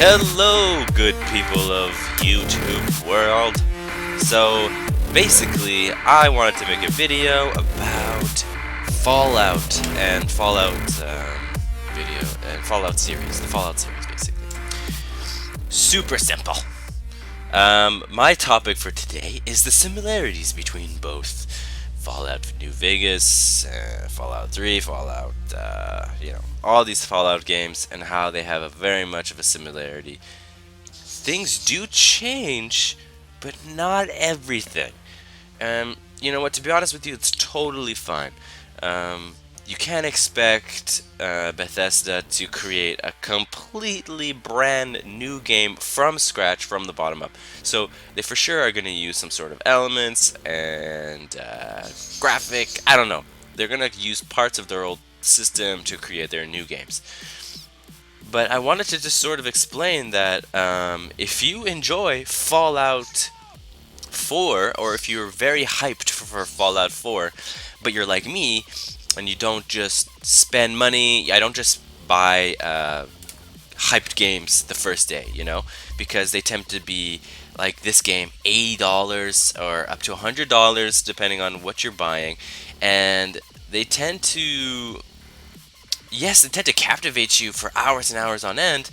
Hello, good people of YouTube world. So, basically, I wanted to make a video about Fallout and Fallout series, the Fallout series, basically. Super simple. My topic for today is the similarities between both Fallout New Vegas, Fallout 3, Fallout, all these Fallout games, and how they have a very much of a similarity. Things do change, but not everything. You know what? To be honest with you, it's totally fine. You can't expect Bethesda to create a completely brand new game from scratch, from the bottom up. So they for sure are going to use some sort of elements and graphic. I don't know. They're going to use parts of their old system to create their new games. But I wanted to just sort of explain that if you enjoy Fallout 4, or if you're very hyped for Fallout 4, but you're like me, and you don't just spend money, I don't just buy hyped games the first day, because they tend to be like this game, $80 or up to $100, depending on what you're buying, and they tend to yes, they tend to captivate you for hours and hours on end,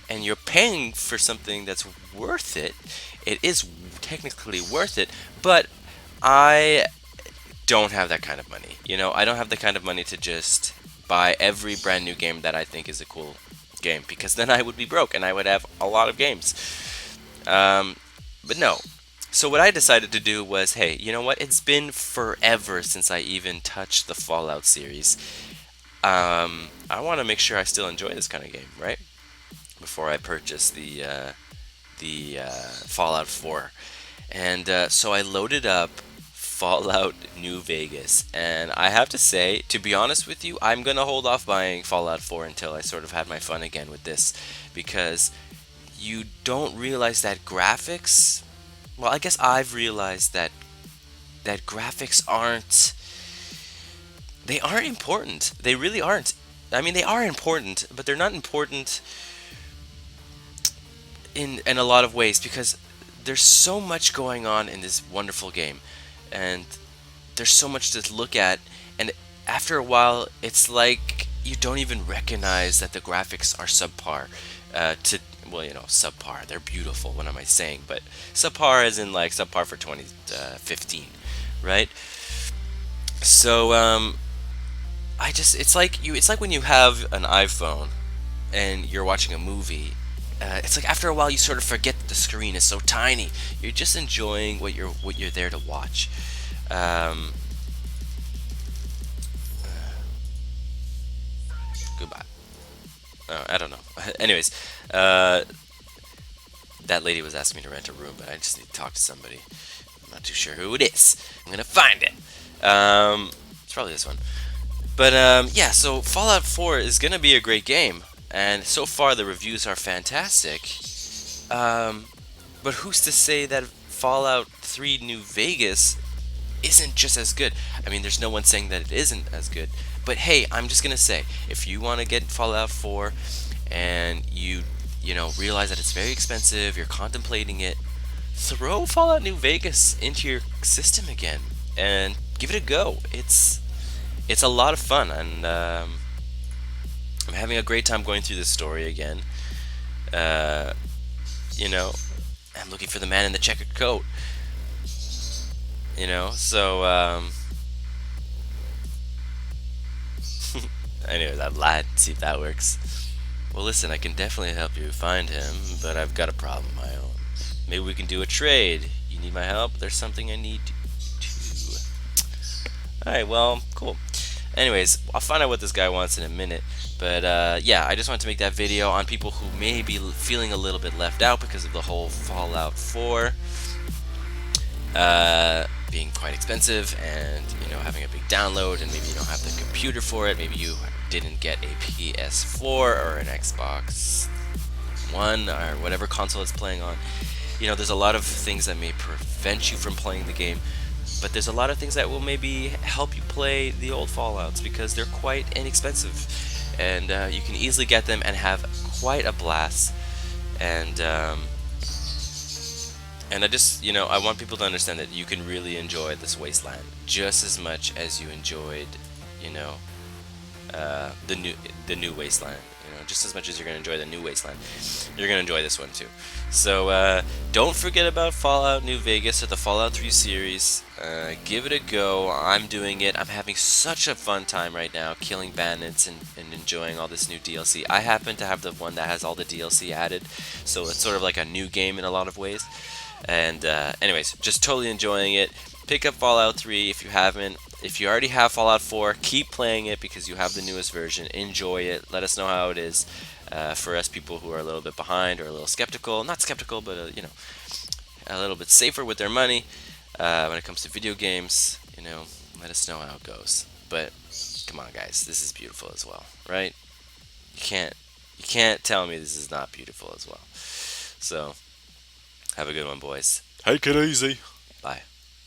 and you're paying for something that's worth it. It is technically worth it, but I don't have that kind of money. I don't have the kind of money to just buy every brand new game that I think is a cool game, because then I would be broke and I would have a lot of games. But no. So what I decided to do was, hey, you know what? It's been forever since I even touched the Fallout series. I want to make sure I still enjoy this kind of game, right? Before I purchase the Fallout 4, and so I loaded up Fallout New Vegas, and I have to say, to be honest with you, I'm gonna hold off buying Fallout 4 until I sort of had my fun again with this, because you don't realize that graphics. Well, I guess I've realized that graphics aren't. They aren't important. They really aren't. I mean, they are important, but they're not important in a lot of ways, because there's so much going on in this wonderful game, and there's so much to look at, and after a while, it's like you don't even recognize that the graphics are subpar. Subpar. They're beautiful. What am I saying? But subpar as in like subpar for 2015, right? So it's like when you have an iPhone and you're watching a movie. It's like after a while you sort of forget that the screen is so tiny. You're just enjoying what you're there to watch. Goodbye. I don't know. Anyways, that lady was asking me to rent a room, but I just need to talk to somebody. I'm not too sure who it is. I'm gonna find it. It's probably this one. But yeah, so Fallout 4 is gonna be a great game, and so far the reviews are fantastic. But who's to say that Fallout 3 New Vegas isn't just as good? I mean, there's no one saying that it isn't as good. But hey, I'm just gonna say, if you want to get Fallout 4 and you realize that it's very expensive, you're contemplating it, throw Fallout New Vegas into your system again and give it a go. It's a lot of fun, and I'm having a great time going through this story again. I'm looking for the man in the checkered coat. So anyway, that lied. See if that works. Well, listen, I can definitely help you find him, but I've got a problem of my own. Maybe we can do a trade. You need my help? There's something I need to. Alright, well, cool. Anyways, I'll find out what this guy wants in a minute. But yeah, I just wanted to make that video on people who may be feeling a little bit left out because of the whole Fallout 4 being quite expensive, and having a big download, and maybe you don't have the computer for it. Maybe you didn't get a PS4 or an Xbox One or whatever console it's playing on. There's a lot of things that may prevent you from playing the game, but there's a lot of things that will maybe help you play the old Fallouts, because they're quite inexpensive, and you can easily get them and have quite a blast. and and I just, I want people to understand that you can really enjoy this wasteland just as much as you enjoyed, you know, the new wasteland. Just as much as you're gonna enjoy the new wasteland, you're gonna enjoy this one too. So don't forget about Fallout New Vegas or the Fallout 3 series. Give it a go. I'm doing it. I'm having such a fun time right now, killing bandits and enjoying all this new DLC. I happen to have the one that has all the DLC added, so it's sort of like a new game in a lot of ways. And anyways, just totally enjoying it. Pick up Fallout 3 if you haven't. If you already have Fallout 4, keep playing it because you have the newest version. Enjoy it. Let us know how it is. For us people who are a little bit behind or a little skeptical, not skeptical, but a little bit safer with their money when it comes to video games, let us know how it goes. But come on, guys, this is beautiful as well, right? You can't you can't tell me this is not beautiful as well. So have a good one, boys. Take it easy. Bye.